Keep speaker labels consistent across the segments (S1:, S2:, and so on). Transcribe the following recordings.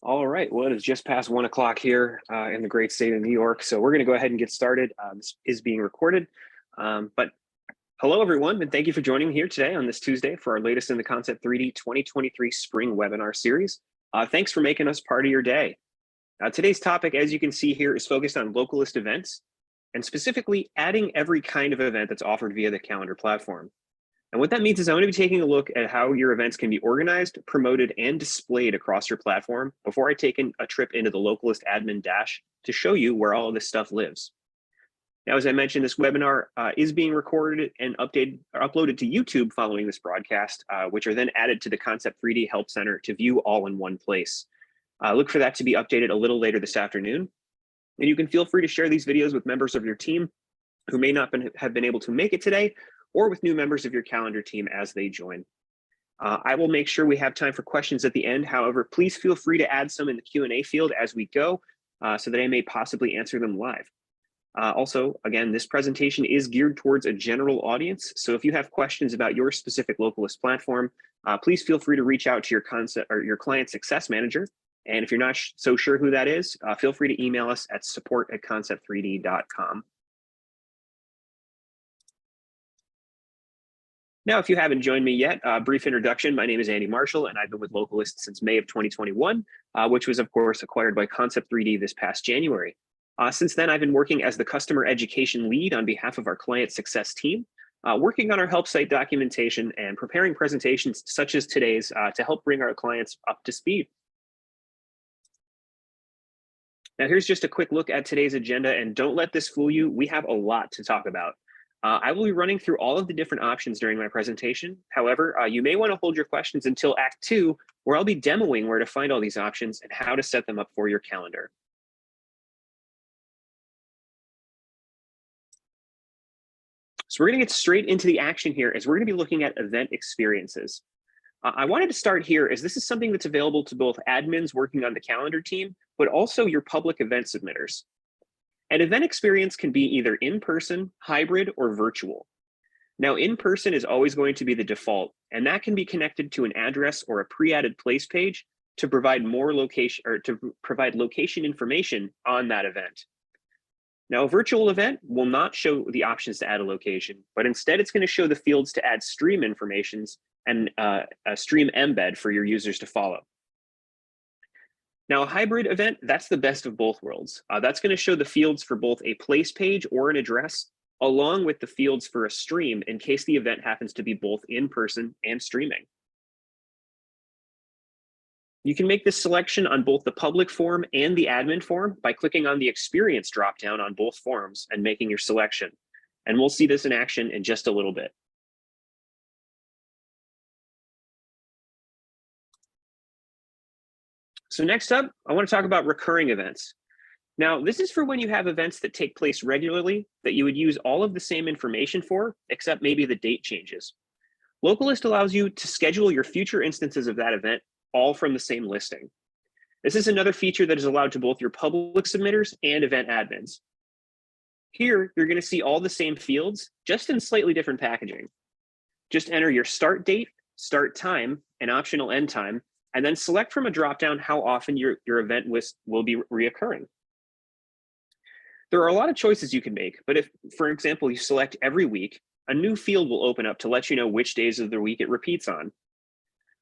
S1: All right, well, it is just past 1 o'clock here in the great state of New York. So we're going to go ahead and get started. This is being recorded. But hello, everyone, and thank you for joining me here today on this Tuesday for our latest in the Concept3D 2023 Spring Webinar Series. Thanks for making us part of your day. Today's topic, as you can see here, is focused on localist events, and specifically adding every kind of event that's offered via the calendar platform. And what that means is I'm going to be taking a look at how your events can be organized, promoted, and displayed across your platform before I take a trip into the Localist admin dash to show you where all of this stuff lives. Now, as I mentioned, this webinar is being recorded and uploaded to YouTube following this broadcast, which are then added to the Concept3D Help Center to view all in one place. Look for that to be updated a little later this afternoon. And you can feel free to share these videos with members of your team who may not have been able to make it today, or with new members of your calendar team as they join. I will make sure we have time for questions at the end. However, please feel free to add some in the Q&A field as we go so that I may possibly answer them live. Also, again, this presentation is geared towards a general audience. So if you have questions about your specific Localist platform, please feel free to reach out to your client success manager. And if you're not so sure who that is, feel free to email us at support@concept3d.com. Now, if you haven't joined me yet, brief introduction. My name is Andy Marshall, and I've been with Localist since May of 2021, which was, of course, acquired by Concept3D this past January. Since then, I've been working as the customer education lead on behalf of our client success team, working on our help site documentation and preparing presentations such as today's to help bring our clients up to speed. Now, here's just a quick look at today's agenda, and don't let this fool you. We have a lot to talk about. I will be running through all of the different options during my presentation. However, you may want to hold your questions until Act 2, where I'll be demoing where to find all these options and how to set them up for your calendar. So we're going to get straight into the action here as we're going to be looking at event experiences. I wanted to start here as this is something that's available to both admins working on the calendar team, but also your public event submitters. An event experience can be either in-person, hybrid, or virtual. Now, in-person is always going to be the default, and that can be connected to an address or a pre-added place page to provide location information on that event. Now, a virtual event will not show the options to add a location, but instead it's going to show the fields to add stream informations and a stream embed for your users to follow. Now, a hybrid event, that's the best of both worlds. That's going to show the fields for both a place page or an address, along with the fields for a stream in case the event happens to be both in person and streaming. You can make this selection on both the public form and the admin form by clicking on the experience dropdown on both forms and making your selection. And we'll see this in action in just a little bit. So next up, I want to talk about recurring events. Now, this is for when you have events that take place regularly that you would use all of the same information for, except maybe the date changes. Localist allows you to schedule your future instances of that event all from the same listing. This is another feature that is allowed to both your public submitters and event admins. Here, you're going to see all the same fields, just in slightly different packaging. Just enter your start date, start time, and optional end time, and then select from a dropdown how often your event will be reoccurring. There are a lot of choices you can make, but if, for example, you select every week, a new field will open up to let you know which days of the week it repeats on.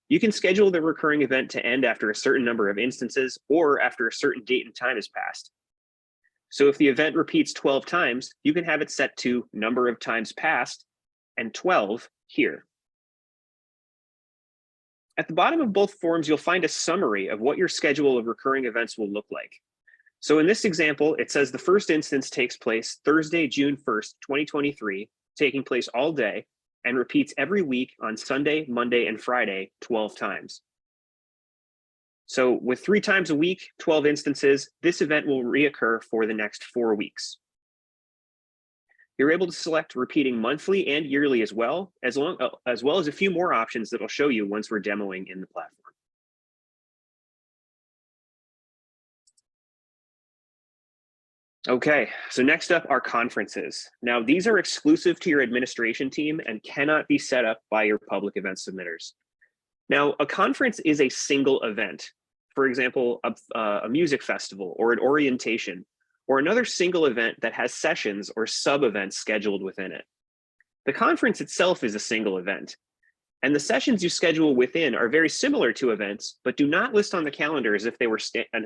S1: You can schedule the recurring event to end after a certain number of instances or after a certain date and time has passed. So if the event repeats 12 times, you can have it set to number of times passed and 12 here. At the bottom of both forms, you'll find a summary of what your schedule of recurring events will look like. So in this example, it says the first instance takes place Thursday, June 1st, 2023, taking place all day, and repeats every week on Sunday, Monday, and Friday 12 times. So with 3 times a week, 12 instances, this event will reoccur for the next 4 weeks. You're able to select repeating monthly and yearly as well as a few more options that I'll show you once we're demoing in the platform. Okay, so next up are conferences. Now, these are exclusive to your administration team and cannot be set up by your public event submitters. Now, a conference is a single event. for example, a music festival or an orientation, or another single event that has sessions or sub-events scheduled within it. The conference itself is a single event, and the sessions you schedule within are very similar to events, but do not list on the calendar as if they were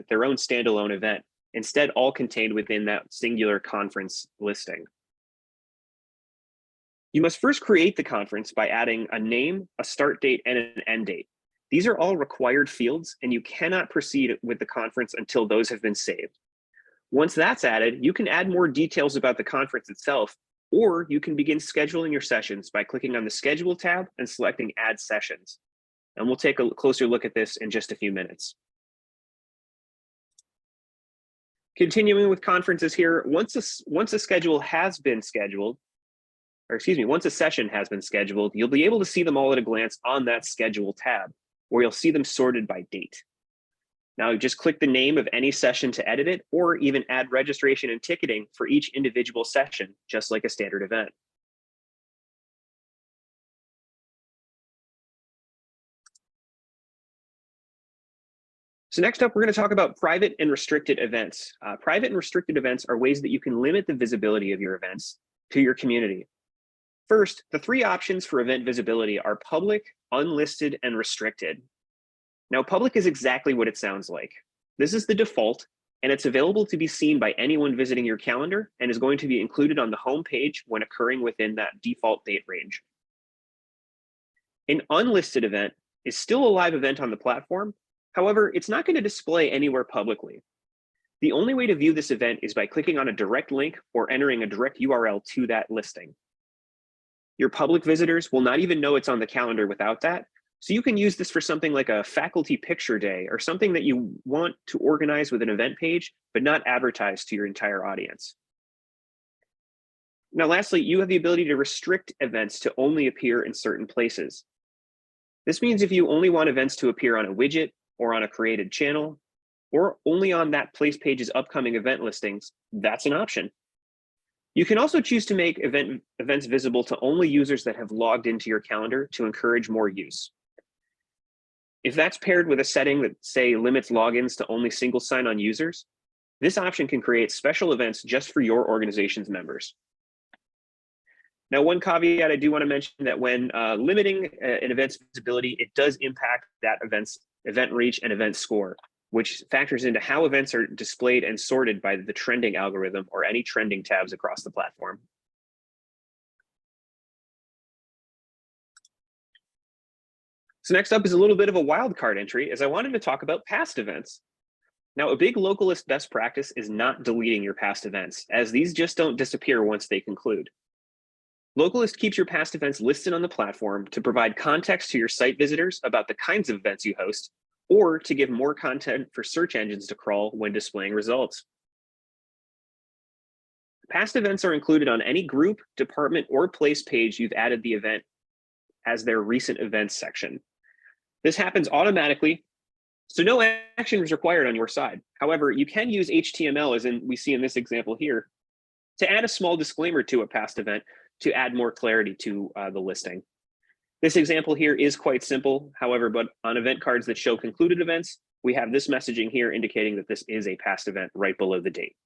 S1: their own standalone event, instead all contained within that singular conference listing. You must first create the conference by adding a name, a start date, and an end date. These are all required fields, and you cannot proceed with the conference until those have been saved. Once that's added, you can add more details about the conference itself, or you can begin scheduling your sessions by clicking on the Schedule tab and selecting Add Sessions. And we'll take a closer look at this in just a few minutes. Continuing with conferences here, once a schedule has been scheduled, or excuse me, once a session has been scheduled, you'll be able to see them all at a glance on that Schedule tab, where you'll see them sorted by date. Now just click the name of any session to edit it, or even add registration and ticketing for each individual session, just like a standard event. So next up, we're going to talk about private and restricted events. Private and restricted events are ways that you can limit the visibility of your events to your community. First, the three options for event visibility are public, unlisted, and restricted. Now, public is exactly what it sounds like. This is the default, and it's available to be seen by anyone visiting your calendar and is going to be included on the home page when occurring within that default date range. An unlisted event is still a live event on the platform. However, it's not going to display anywhere publicly. The only way to view this event is by clicking on a direct link or entering a direct URL to that listing. Your public visitors will not even know it's on the calendar without that, so you can use this for something like a faculty picture day or something that you want to organize with an event page, but not advertise to your entire audience. Now, lastly, you have the ability to restrict events to only appear in certain places. This means if you only want events to appear on a widget or on a created channel, or only on that place page's upcoming event listings, that's an option. You can also choose to make events visible to only users that have logged into your calendar to encourage more use. If that's paired with a setting that, say, limits logins to only single sign-on users, this option can create special events just for your organization's members. Now, one caveat I do want to mention that when limiting an event's visibility, it does impact that event reach and event score, which factors into how events are displayed and sorted by the trending algorithm or any trending tabs across the platform. So next up is a little bit of a wildcard entry, as I wanted to talk about past events. Now, a big Localist best practice is not deleting your past events, as these just don't disappear once they conclude. Localist keeps your past events listed on the platform to provide context to your site visitors about the kinds of events you host, or to give more content for search engines to crawl when displaying results. Past events are included on any group, department, or place page you've added the event as their recent events section. This happens automatically, so no action is required on your side. However, you can use HTML, as we see in this example here, to add a small disclaimer to a past event to add more clarity to the listing. This example here is quite simple. However, but on event cards that show concluded events, we have this messaging here indicating that this is a past event right below the date.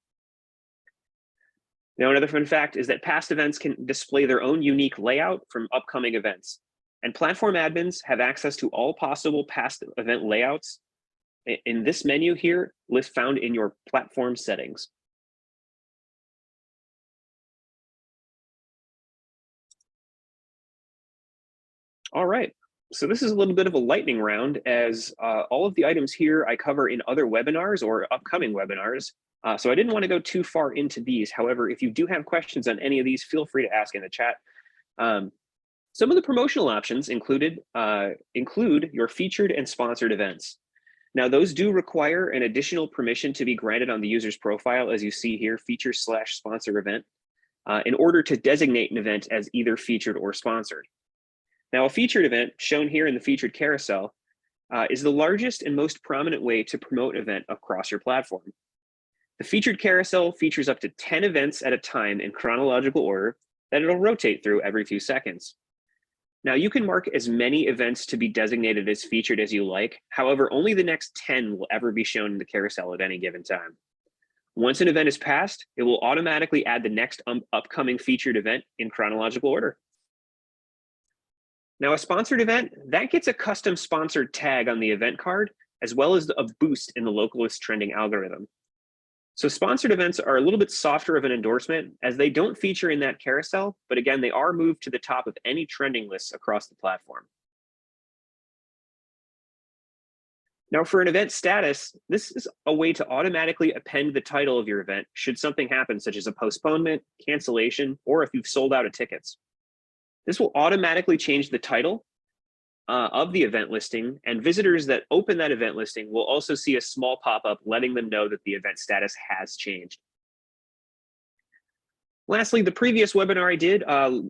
S1: Now, another fun fact is that past events can display their own unique layout from upcoming events. And platform admins have access to all possible past event layouts in this menu here, found in your platform settings. All right, so this is a little bit of a lightning round, as all of the items here I cover in other webinars or upcoming webinars. So I didn't want to go too far into these. However, if you do have questions on any of these, feel free to ask in the chat. Some of the promotional options include your featured and sponsored events. Now, those do require an additional permission to be granted on the user's profile, as you see here, feature/sponsor event, in order to designate an event as either featured or sponsored. Now, a featured event, shown here in the featured carousel, is the largest and most prominent way to promote an event across your platform. The featured carousel features up to 10 events at a time in chronological order that it'll rotate through every few seconds. Now you can mark as many events to be designated as featured as you like. However, only the next 10 will ever be shown in the carousel at any given time. Once an event is passed, it will automatically add the next upcoming featured event in chronological order. Now, a sponsored event, that gets a custom sponsored tag on the event card, as well as a boost in the Localist trending algorithm. So sponsored events are a little bit softer of an endorsement as they don't feature in that carousel, but again, they are moved to the top of any trending lists across the platform. Now for an event status, this is a way to automatically append the title of your event should something happen, such as a postponement, cancellation, or if you've sold out of tickets. This will automatically change the title of the event listing, and visitors that open that event listing will also see a small pop-up letting them know that the event status has changed. Lastly, the previous webinar I did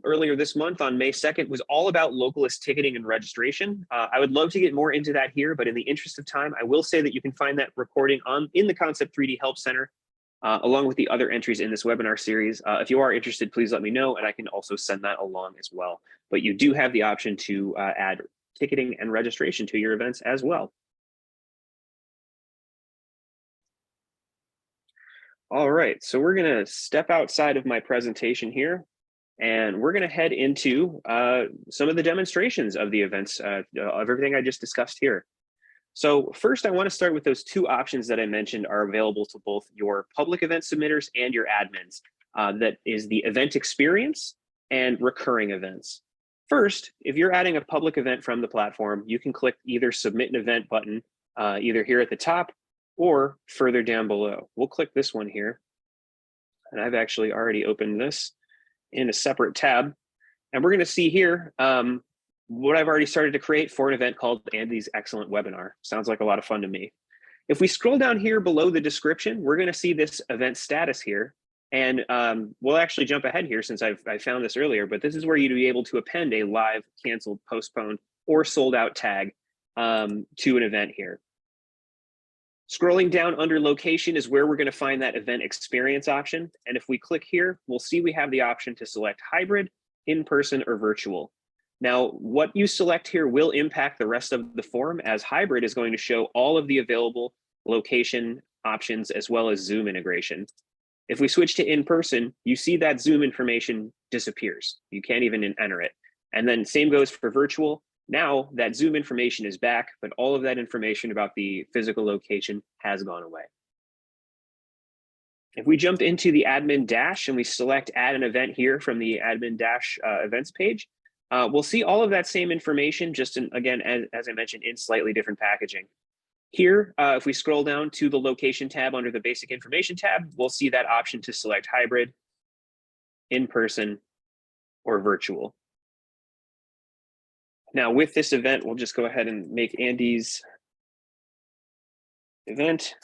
S1: earlier this month on May 2nd was all about Localist ticketing and registration. I would love to get more into that here, but in the interest of time, I will say that you can find that recording in the Concept3D Help Center, along with the other entries in this webinar series. If you are interested, please let me know, and I can also send that along as well. But you do have the option to add ticketing and registration to your events as well. All right, so we're gonna step outside of my presentation here, and we're gonna head into some of the demonstrations of the events, of everything I just discussed here. So first, I wanna start with those two options that I mentioned are available to both your public event submitters and your admins. That is the event experience and recurring events. First, if you're adding a public event from the platform, you can click either submit an event button, either here at the top or further down below. We'll click this one here. And I've actually already opened this in a separate tab. And we're gonna see here what I've already started to create for an event called Andy's Excellent Webinar. Sounds like a lot of fun to me. If we scroll down here below the description, we're gonna see this event status here. And we'll actually jump ahead here since I found this earlier, but this is where you'd be able to append a live, canceled, postponed, or sold out tag to an event here. Scrolling down under location is where we're going to find that event experience option. And if we click here, we'll see we have the option to select hybrid, in-person, or virtual. Now, what you select here will impact the rest of the form, as hybrid is going to show all of the available location options as well as Zoom integration. If we switch to in-person, you see that Zoom information disappears. You can't even enter it. And then same goes for virtual. Now that Zoom information is back, but all of that information about the physical location has gone away. If we jump into the admin dash and we select add an event here from the admin dash events page, we'll see all of that same information, just again, as I mentioned, in slightly different packaging. Here, if we scroll down to the location tab under the basic information tab, we'll see that option to select hybrid, in-person, or virtual. Now with this event, we'll just go ahead and make Andy's event.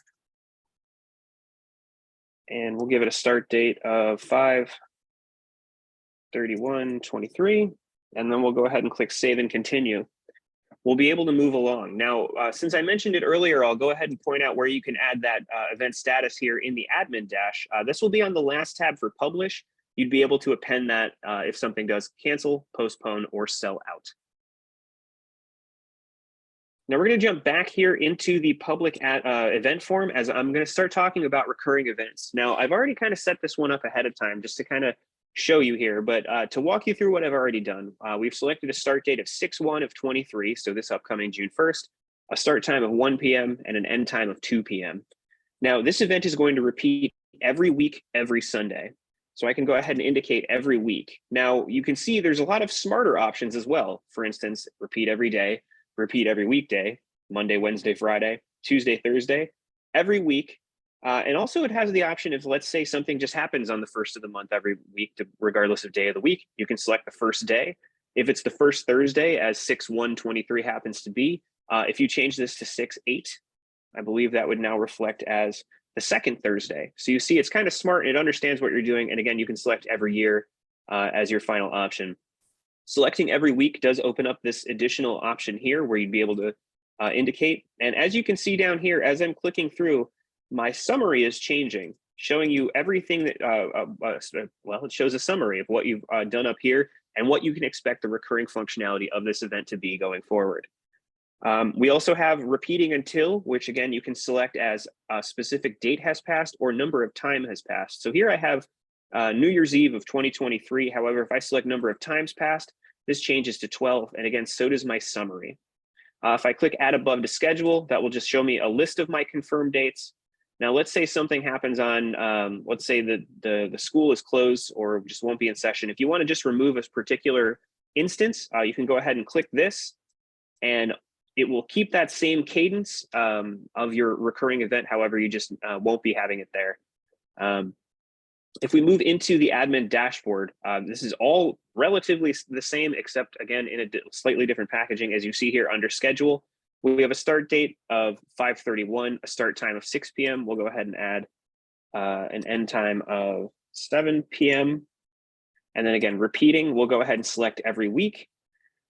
S1: And we'll give it a start date of 5/31/23. And then we'll go ahead and click save and continue. We'll be able to move along. Now, since I mentioned it earlier, I'll go ahead and point out where you can add that event status here in the admin dash. This will be on the last tab for publish. You'd be able to append that if something does cancel, postpone, or sell out. Now we're going to jump back here into the public event form as I'm going to start talking about recurring events. Now, I've already kind of set this one up ahead of time just to kind of show you here, but to walk you through what I've already done, we've selected a start date of 6/1/23, so this upcoming June 1st, a start time of 1 p.m. and an end time of 2 p.m. Now, this event is going to repeat every week, every Sunday. So I can go ahead and indicate every week. Now, you can see there's a lot of smarter options as well. For instance, repeat every day, repeat every weekday, Monday, Wednesday, Friday, Tuesday, Thursday, every week. And also it has the option if, let's say, something just happens on the first of the month every week, regardless of day of the week, you can select the first day. If it's the first Thursday, as 6/1/23 happens to be, if you change this to 6/8, I believe that would now reflect as the second Thursday. So you see, it's kind of smart. It understands what you're doing. And again, you can select every year as your final option. Selecting every week does open up this additional option here where you'd be able to indicate. And as you can see down here, as I'm clicking through, my summary is changing, showing you everything that, well, it shows a summary of what you've done up here. and what you can expect the recurring functionality of this event to be going forward. We also have repeating until, which again, you can select as a specific date has passed or number of time has passed. So here I have New Year's Eve of 2023. However, if I select number of times passed, this changes to 12. And again, so does my summary. If I click add above to schedule, that will just show me a list of my confirmed dates. Now, let's say something happens on, let's say that the school is closed or just won't be in session. If you want to just remove a particular instance, you can go ahead and click this, and it will keep that same cadence of your recurring event. However, you just won't be having it there. If we move into the admin dashboard, this is all relatively the same, except again, in a slightly different packaging. As you see here under schedule, we have a start date of 5:31, a start time of 6 p.m. We'll go ahead and add an end time of 7 p.m. And then again, repeating, we'll go ahead and select every week.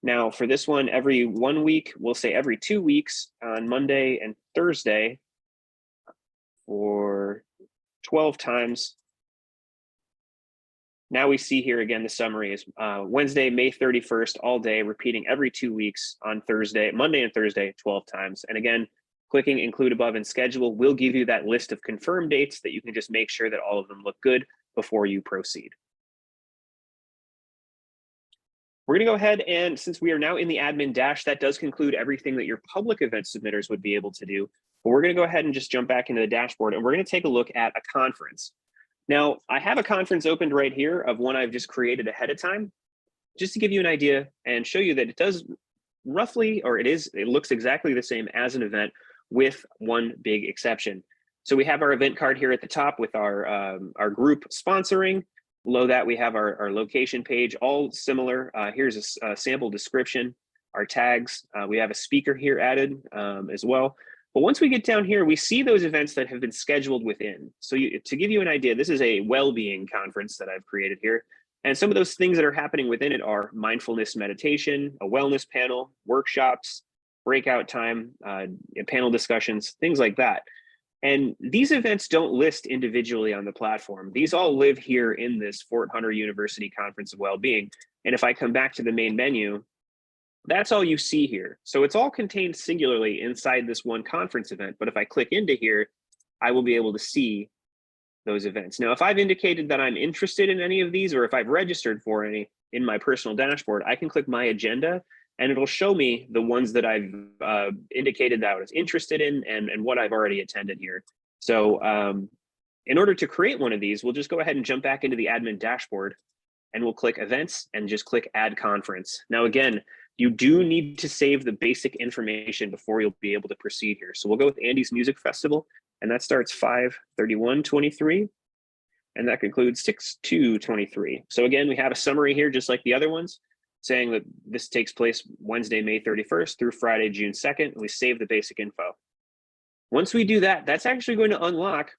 S1: Now for this one, every 1 week, we'll say every 2 weeks on Monday and Thursday for 12 times. Now we see here again, the summary is Wednesday, May 31st, all day, repeating every 2 weeks on Thursday, Monday and Thursday, 12 times. And again, clicking include above in schedule will give you that list of confirmed dates that you can just make sure that all of them look good before you proceed. We're going to go ahead and, since we are now in the admin dash, that does conclude everything that your public event submitters would be able to do. But we're going to go ahead and just jump back into the dashboard, and we're going to take a look at a conference. Now, I have a conference opened right here of one I've just created ahead of time, just to give you an idea and show you that it does roughly, or it looks exactly the same as an event with one big exception. So we have our event card here at the top with our group sponsoring. Below that, we have our location page, all similar. Here's a sample description, our tags. We have a speaker here added as well. But once we get down here, we see those events that have been scheduled within. So to give you an idea, this is a well-being conference that I've created here. And some of those things that are happening within it are mindfulness meditation, a wellness panel, workshops, breakout time, panel discussions, things like that. And these events don't list individually on the platform. These all live here in this Fort Hunter University Conference of Wellbeing. And if I come back to the main menu, that's all you see here. So it's all contained singularly inside this one conference event. But if I click into here, I will be able to see those events. Now, if I've indicated that I'm interested in any of these, or if I've registered for any in my personal dashboard, I can click my agenda, and it'll show me the ones that I've indicated that I was interested in and what I've already attended here. So in order to create one of these, we'll just go ahead and jump back into the admin dashboard, and we'll click events and just click add conference. Now, again, you do need to save the basic information before you'll be able to proceed here. So we'll go with Andy's Music Festival, and that starts 5/31/23, and that concludes 6/2/23. So again, we have a summary here, just like the other ones, saying that this takes place Wednesday, May 31st through Friday, June 2nd, and we save the basic info. Once we do that, that's actually going to unlock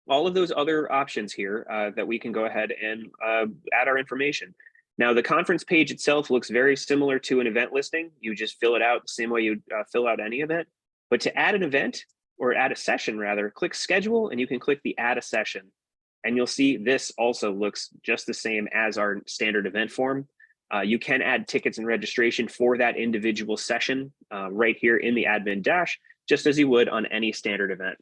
S1: all of those other options here that we can go ahead and add our information. Now, the conference page itself looks very similar to an event listing. You just fill it out the same way you'd fill out any event. But to add an event, or add a session rather, click schedule, and you can click the add a session. And you'll see this also looks just the same as our standard event form. You can add tickets and registration for that individual session right here in the admin dash, just as you would on any standard event.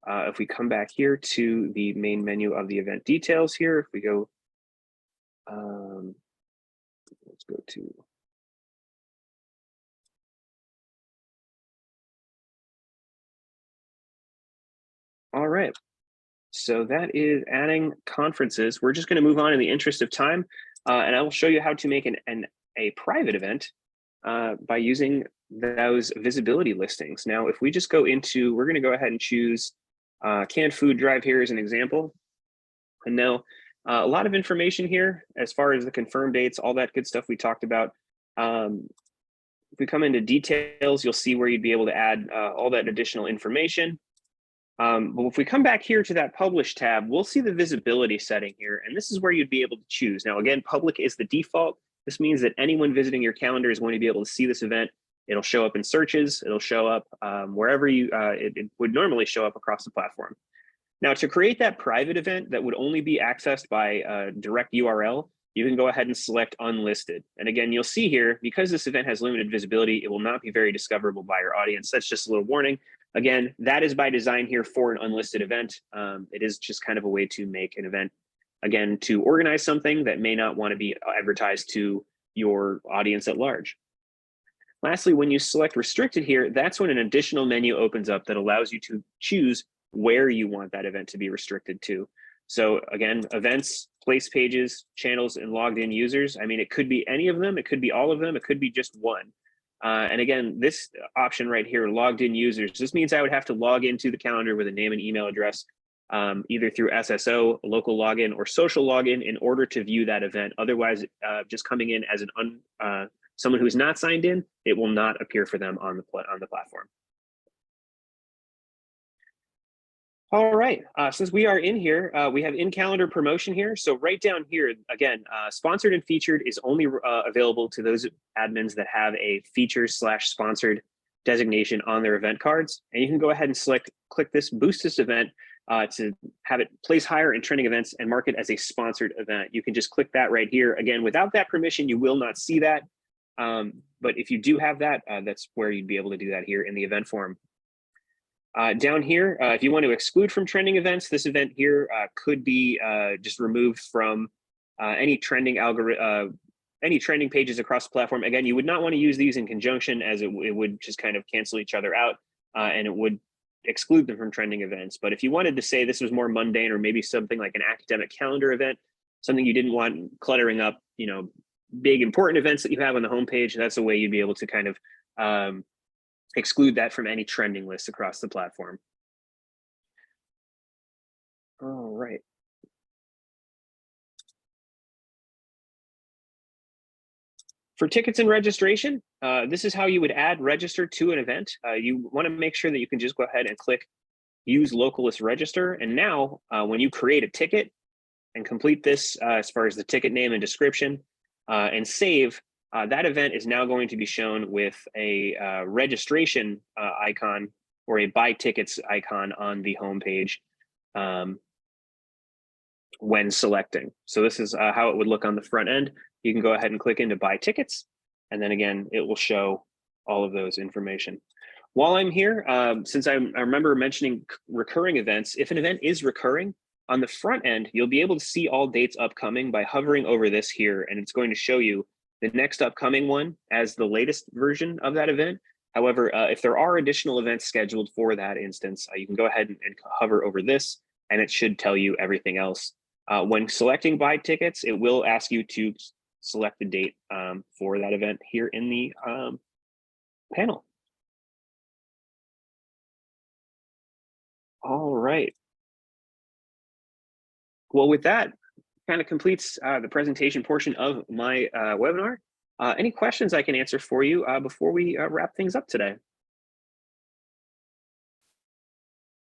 S1: If we come back here to the main menu of the event details here, if we go, let's go to, all right. So that is adding conferences. We're just going to move on in the interest of time, and I will show you how to make a private event by using those visibility listings. Now, if we just go into, we're going to go ahead and choose canned food drive here as an example. And now a lot of information here as far as the confirmed dates, all that good stuff we talked about. If we come into details, you'll see where you'd be able to add all that additional information. But if we come back here to that publish tab, we'll see the visibility setting here, and this is where you'd be able to choose. Now, again, public is the default. This means that anyone visiting your calendar is going to be able to see this event. It'll show up in searches. It'll show up wherever it would normally show up across the platform. Now, to create that private event that would only be accessed by a direct URL, you can go ahead and select unlisted. And again, you'll see here, because this event has limited visibility, it will not be very discoverable by your audience. That's just a little warning. Again, that is by design here for an unlisted event. It is just kind of a way to make an event, again, to organize something that may not want to be advertised to your audience at large. Lastly, when you select restricted here, that's when an additional menu opens up that allows you to choose where you want that event to be restricted to. So again, events, place pages, channels, and logged in users. I mean, it could be any of them, it could be all of them, it could be just one. And again, this option right here, logged in users, this means I would have to log into the calendar with a name and email address, either through SSO, local login, or social login in order to view that event. Otherwise, just coming in as someone who's not signed in, it will not appear for them on the platform. All right, since we are in here, we have in-calendar promotion here. So right down here, again, sponsored and featured is only available to those admins that have a features/sponsored designation on their event cards. And you can go ahead and click this boost this event to have it place higher in trending events and mark it as a sponsored event. You can just click that right here. Again, without that permission, you will not see that. But if you do have that, that's where you'd be able to do that here in the event form. Down here, if you want to exclude from trending events, this event here could be just removed from any trending pages across the platform. Again, you would not want to use these in conjunction, as it would just kind of cancel each other out, and it would exclude them from trending events. But if you wanted to say this was more mundane, or maybe something like an academic calendar event, something you didn't want cluttering up, big important events that you have on the homepage, that's a way you'd be able to kind of exclude that from any trending lists across the platform. All right. For tickets and registration, this is how you would add register to an event. You want to make sure that you can just go ahead and click use Localist register. And now when you create a ticket and complete this as far as the ticket name and description and save, that event is now going to be shown with a registration icon or a buy tickets icon on the homepage when selecting. So this is how it would look on the front end. You can go ahead and click into buy tickets, and then again, it will show all of those information. While I'm here, since I remember mentioning recurring events, if an event is recurring, on the front end, you'll be able to see all dates upcoming by hovering over this here, and it's going to show you the next upcoming one as the latest version of that event. However, if there are additional events scheduled for that instance, you can go ahead and hover over this, and it should tell you everything else. When selecting buy tickets, it will ask you to select the date for that event here in the panel. All right. Well, with that, kind of completes the presentation portion of my webinar. Any questions I can answer for you before we wrap things up today?